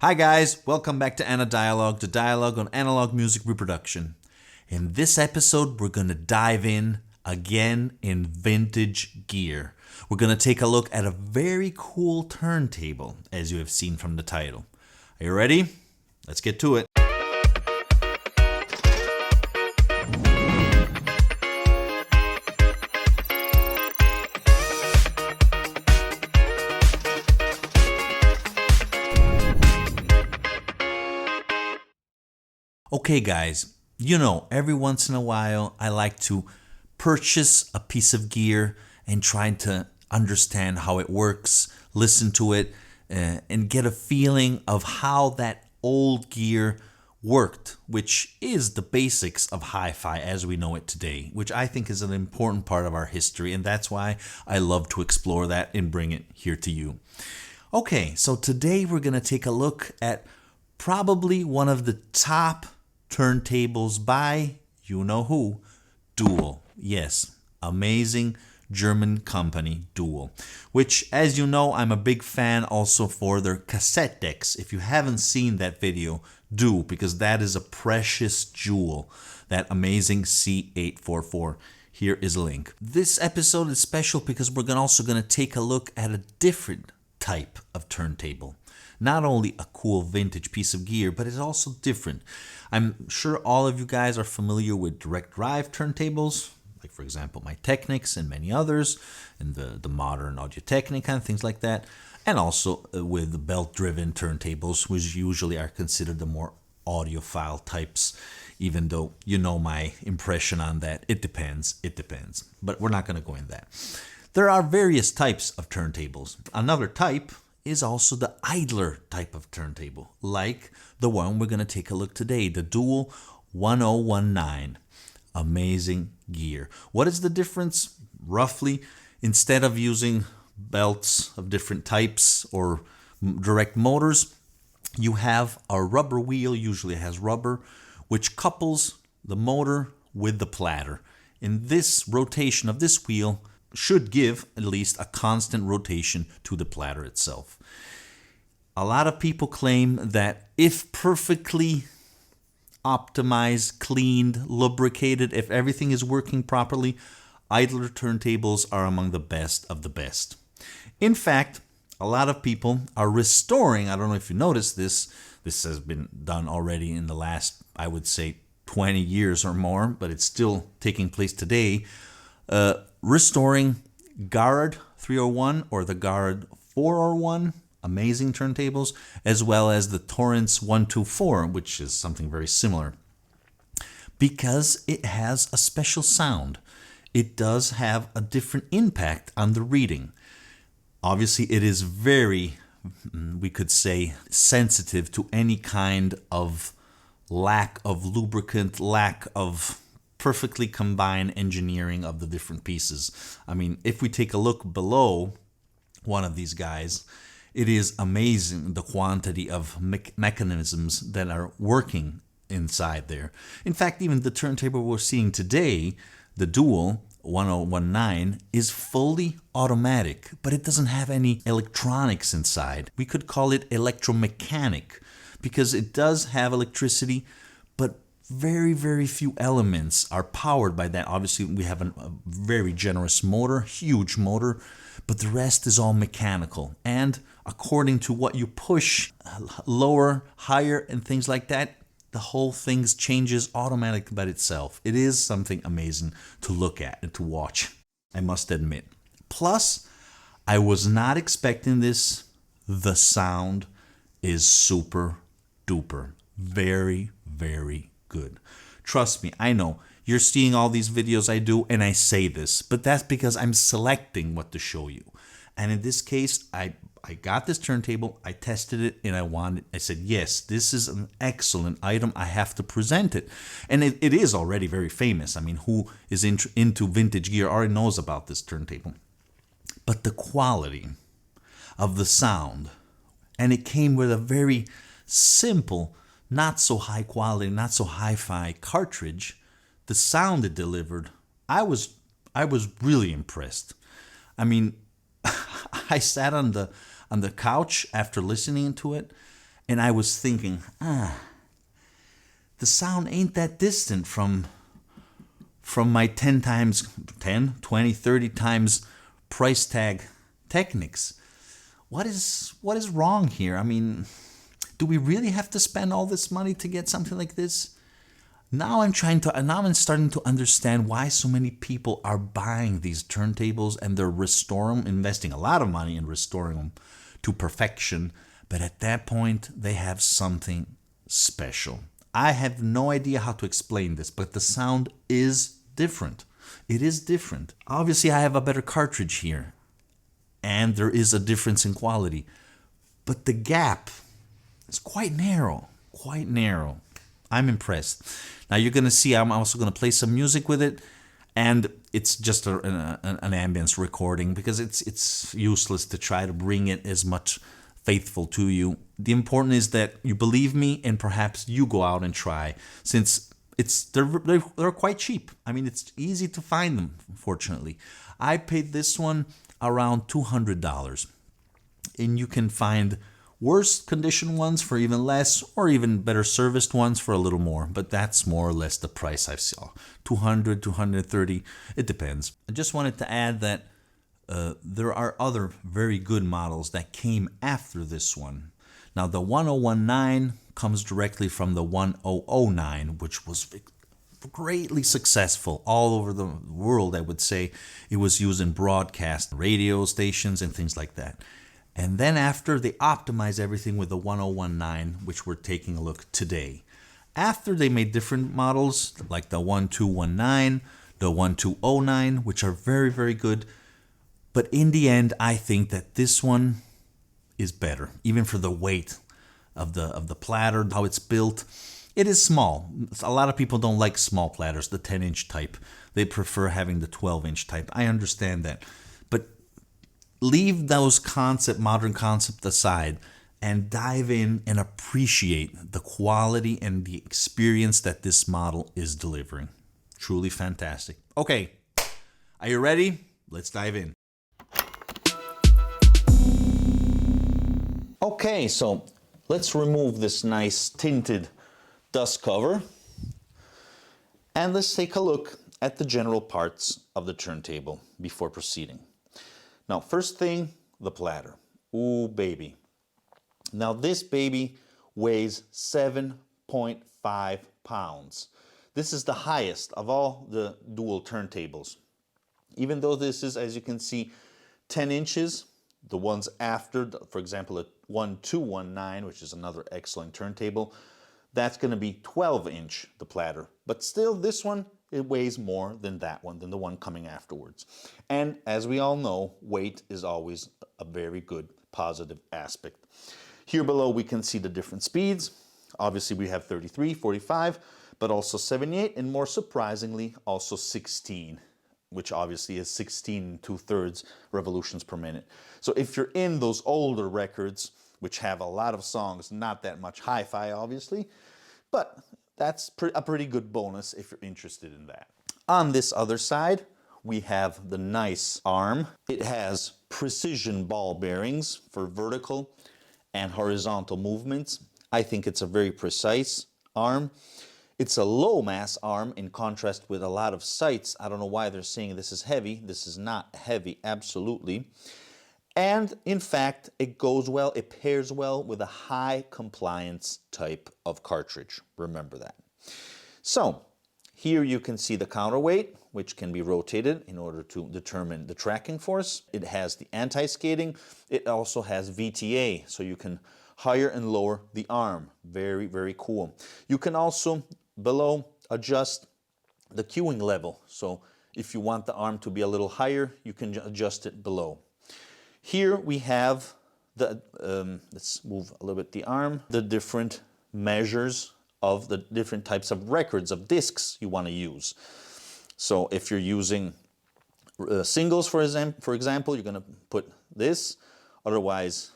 Hi guys, welcome back to Anadialogue, the dialogue on analog music reproduction. In this episode, we're going to dive in again in vintage gear. We're going to take a look at a very cool turntable, as you have seen from the title. Are you ready? Let's get to it. Okay guys, every once in a while I like to purchase a piece of gear and try to understand how it works, listen to it, and get a feeling of how that old gear worked, which is the basics of hi-fi as we know it today, which I think is an important part of our history, and that's why I love to explore that and bring it here to you. Okay, so today we're going to take a look at probably one of the top turntables by you-know-who, Dual. Yes, amazing German company, Dual, which, as you know, I'm a big fan also for their cassette decks. If you haven't seen that video, do, because that is a precious jewel, that amazing C844. Here is a link. This episode is special because we're also going to take a look at a different type of turntable. Not only a cool vintage piece of gear, but it's also different. I'm sure all of you guys are familiar with direct drive turntables, like for example my Technics and many others, and the modern Audio-Technica and things like that, and also with the belt-driven turntables, which usually are considered the more audiophile types, even though you know my impression on that. It depends, but we're not going to go in that. There are various types of turntables. Another type is also the idler type of turntable, like the one we're going to take a look today, the Dual 1019. Amazing gear. What is the difference? Roughly, instead of using belts of different types or direct motors, you have a rubber wheel, usually has rubber, which couples the motor with the platter. In this rotation of this wheel, should give at least a constant rotation to the platter itself. A lot of people claim that if perfectly optimized, cleaned, lubricated, if everything is working properly, idler turntables are among the best of the best. In fact, a lot of people are restoring, I don't know if you noticed this has been done already in the last, I would say, 20 years or more, but it's still taking place today, restoring Garrard 301 or the Garrard 401, amazing turntables, as well as the Torrance 124, which is something very similar, because it has a special sound. It does have a different impact on the reading. Obviously, it is very, we could say, sensitive to any kind of lack of lubricant, lack of perfectly combined engineering of the different pieces. I mean, if we take a look below one of these guys, it is amazing the quantity of mechanisms that are working inside there. In fact, even the turntable we're seeing today, the Dual 1019, is fully automatic, but it doesn't have any electronics inside. We could call it electromechanic because it does have electricity, but very, very few elements are powered by that. Obviously, we have a very generous motor, huge motor, but the rest is all mechanical. And according to what you push, lower, higher, and things like that, the whole thing changes automatically by itself. It is something amazing to look at and to watch, I must admit. Plus, I was not expecting this. The sound is super duper. Very, very good. Trust me, I know you're seeing all these videos I do and I say this, but that's because I'm selecting what to show you. And in this case, I got this turntable, I tested it, and I said, yes, this is an excellent item. I have to present it. And it is already very famous. I mean, who is into vintage gear already knows about this turntable. But the quality of the sound, and it came with a very simple, not so high quality, not so hi-fi cartridge. The sound it delivered, I was really impressed. I mean, I sat on the couch after listening to it, And I was thinking, the sound ain't that distant from my 10 times, 10, 20, 30 times price tag Technics. What is wrong here? I mean, do we really have to spend all this money to get something like this? Now I'm starting to understand why so many people are buying these turntables and they're restoring them, investing a lot of money in restoring them to perfection. But at that point, they have something special. I have no idea how to explain this, but the sound is different. It is different. Obviously, I have a better cartridge here, and there is a difference in quality. But the gap is quite narrow, quite narrow. I'm impressed. Now you're going to see I'm also going to play some music with it, and it's just an ambience recording because it's useless to try to bring it as much faithful to you. The important is that you believe me and perhaps you go out and try, since they're quite cheap. I mean, it's easy to find them, fortunately. I paid this one around $200, and you can find worse condition ones for even less, or even better serviced ones for a little more, but that's more or less the price I saw. 200, 230, it depends. I just wanted to add that there are other very good models that came after this one. Now the 1019 comes directly from the 1009, which was greatly successful all over the world. I would say it was used in broadcast radio stations and things like that. And then after, they optimized everything with the 1019, which we're taking a look today. After, they made different models like the 1219, the 1209, which are very, very good. But in the end, I think that this one is better, even for the weight of the platter, how it's built. It is small. A lot of people don't like small platters, the 10-inch type. They prefer having the 12-inch type. I understand that. But leave those modern concepts aside and dive in and appreciate the quality and the experience that this model is delivering. Truly fantastic. Okay, are you ready? Let's dive in. Okay, so let's remove this nice tinted dust cover and let's take a look at the general parts of the turntable before proceeding. Now, first thing, the platter. Ooh, baby. Now, this baby weighs 7.5 pounds. This is the highest of all the dual turntables. Even though this is, as you can see, 10 inches, the ones after, for example, a 1219, which is another excellent turntable, that's going to be 12-inch, the platter. But still, this one, it weighs more than that one, than the one coming afterwards. And as we all know, weight is always a very good positive aspect. Here below, we can see the different speeds. Obviously, we have 33, 45, but also 78, and more surprisingly, also 16, which obviously is 16 2/3 revolutions per minute. So if you're in those older records, which have a lot of songs, not that much hi-fi, obviously, but that's a pretty good bonus if you're interested in that. On this other side, we have the nice arm. It has precision ball bearings for vertical and horizontal movements. I think it's a very precise arm. It's a low mass arm in contrast with a lot of sites. I don't know why they're saying this is heavy. This is not heavy, absolutely. And in fact, it goes well, it pairs well with a high compliance type of cartridge. Remember that. So here you can see the counterweight, which can be rotated in order to determine the tracking force. It has the anti-skating. It also has VTA, so you can higher and lower the arm. Very, very cool. You can also below adjust the cueing level. So if you want the arm to be a little higher, you can adjust it below. Here we have the, let's move a little bit the arm, the different measures of the different types of records, of discs you want to use. So if you're using singles, for example, you're going to put this. Otherwise,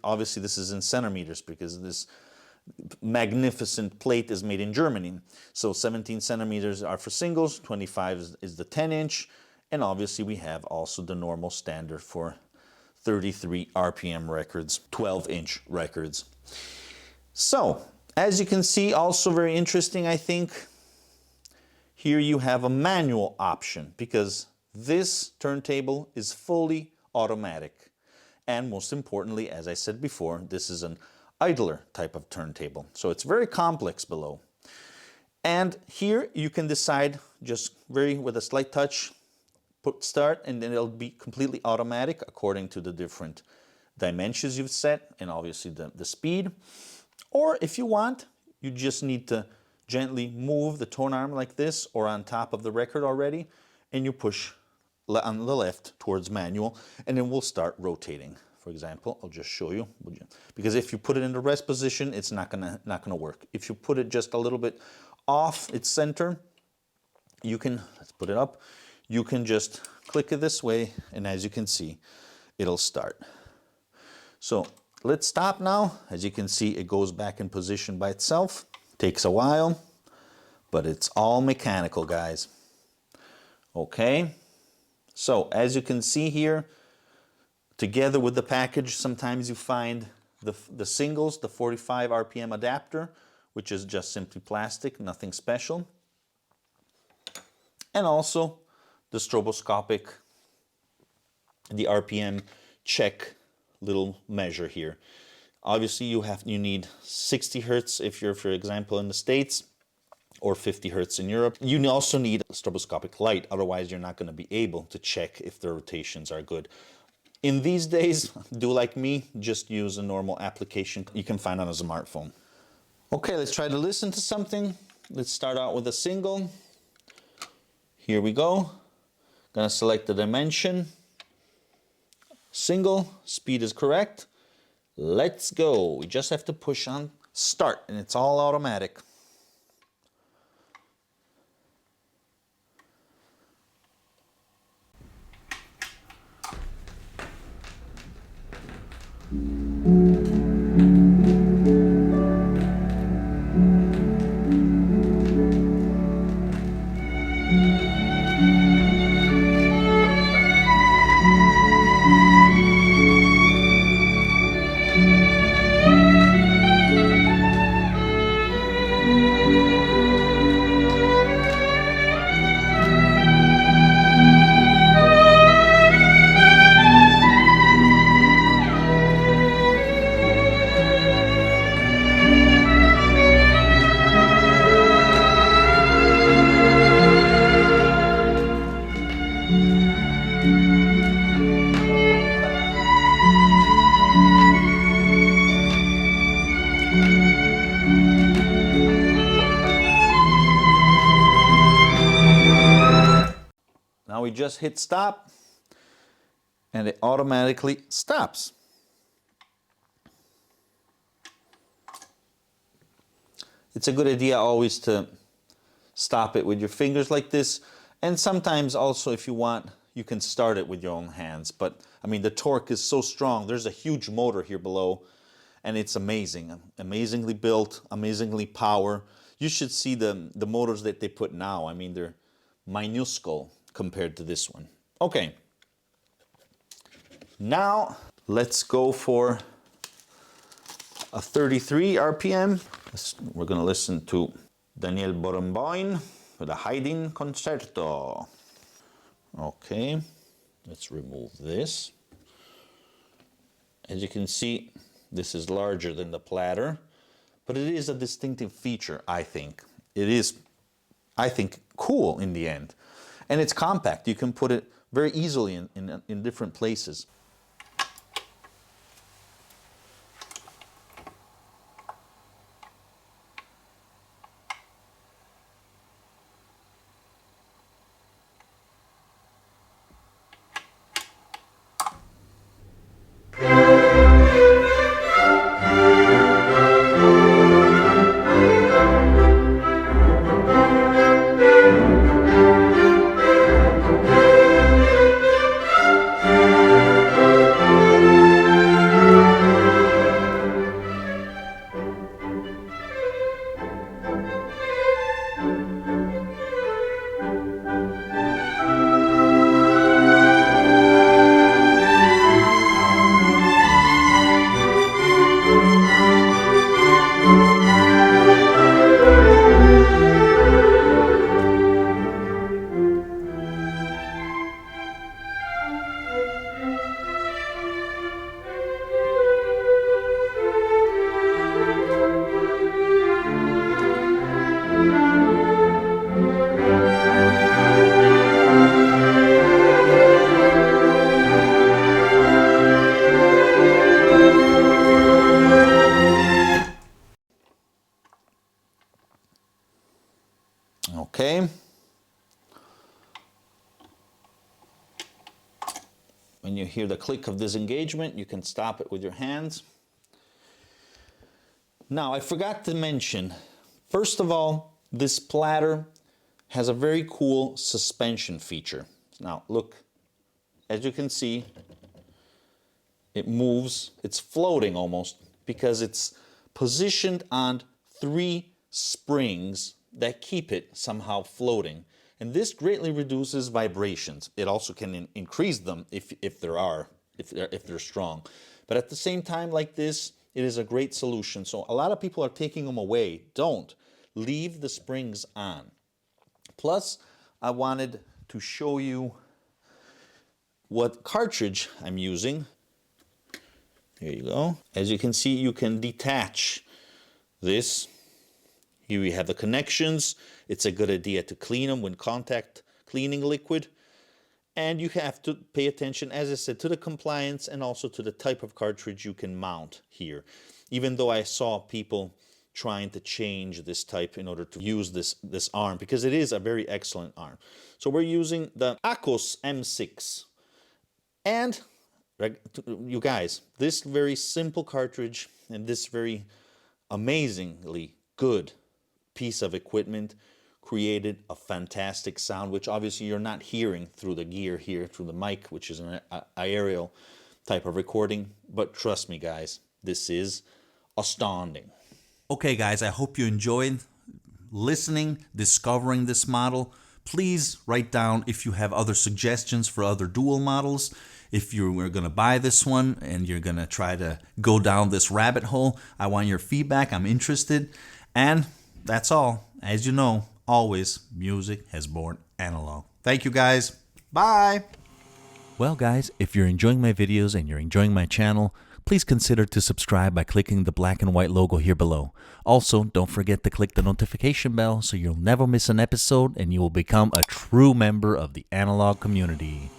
obviously this is in centimeters because this magnificent plate is made in Germany. So 17 centimeters are for singles, 25 is the 10-inch, and obviously we have also the normal standard for 33 RPM records, 12-inch records. So, as you can see, also very interesting, I think, here you have a manual option because this turntable is fully automatic. And most importantly, as I said before, this is an idler type of turntable. So it's very complex below. And here you can decide just with a slight touch, put start, and then it'll be completely automatic according to the different dimensions you've set and obviously the speed. Or if you want, you just need to gently move the tone arm like this or on top of the record already, and you push on the left towards manual, and then we'll start rotating. For example, I'll just show you, because if you put it in the rest position, it's not gonna work. If you put it just a little bit off its center, you can, let's put it up, you can just click it this way, and as you can see, it'll start. So let's stop now. As you can see, it goes back in position by itself. Takes a while, but it's all mechanical, guys. Okay, so as you can see here, together with the package, sometimes you find the singles, the 45 RPM adapter, which is just simply plastic, nothing special. And also the stroboscopic, the RPM check little measure here. Obviously you need 60 Hertz if you're, for example, in the States, or 50 Hertz in Europe. You also need a stroboscopic light, otherwise you're not going to be able to check if the rotations are good. In these days, do like me, just use a normal application you can find on a smartphone. Okay, let's try to listen to something. Let's start out with a single. Here we go. Gonna select the dimension. Single, speed is correct. Let's go. We just have to push on start and it's all automatic. Now we just hit stop and it automatically stops. It's a good idea always to stop it with your fingers like this, and sometimes also if you want you can start it with your own hands, but I mean the torque is so strong. There's a huge motor here below and it's amazing, amazingly built, amazingly power. You should see the motors that they put now. I mean they're minuscule compared to this one. Okay, now let's go for a 33 RPM. We're gonna listen to Daniel Barenboim with a Haydn Concerto. Okay, let's remove this. As you can see, this is larger than the platter, but it is a distinctive feature, I think. It is, I think, cool in the end. And it's compact. You can put it very easily in different places. Okay. When you hear the click of disengagement, you can stop it with your hands. Now, I forgot to mention, first of all, this platter has a very cool suspension feature. Now, look, as you can see, it moves, it's floating almost, because it's positioned on 3 springs that keep it somehow floating. And this greatly reduces vibrations. It also can increase them if they're strong. But at the same time, like this, it is a great solution. So a lot of people are taking them away. Don't. Leave the springs on. Plus, I wanted to show you what cartridge I'm using. Here you go. As you can see, you can detach this. Here we have the connections. It's a good idea to clean them with contact cleaning liquid. And you have to pay attention, as I said, to the compliance and also to the type of cartridge you can mount here. Even though I saw people trying to change this type in order to use this arm, because it is a very excellent arm. So we're using the Akos M6. And you guys, this very simple cartridge and this very amazingly good piece of equipment created a fantastic sound, which obviously you're not hearing through the gear here, through the mic, which is an aerial type of recording. But trust me, guys, this is astounding. Okay, guys, I hope you enjoyed listening, discovering this model. Please write down if you have other suggestions for other dual models. If you were going to buy this one and you're going to try to go down this rabbit hole, I want your feedback. I'm interested. And that's all. As you know, always, music has born analog. Thank you, guys. Bye. Well, guys, if you're enjoying my videos and you're enjoying my channel, please consider to subscribe by clicking the black and white logo here below. Also, don't forget to click the notification bell so you'll never miss an episode and you will become a true member of the analog community.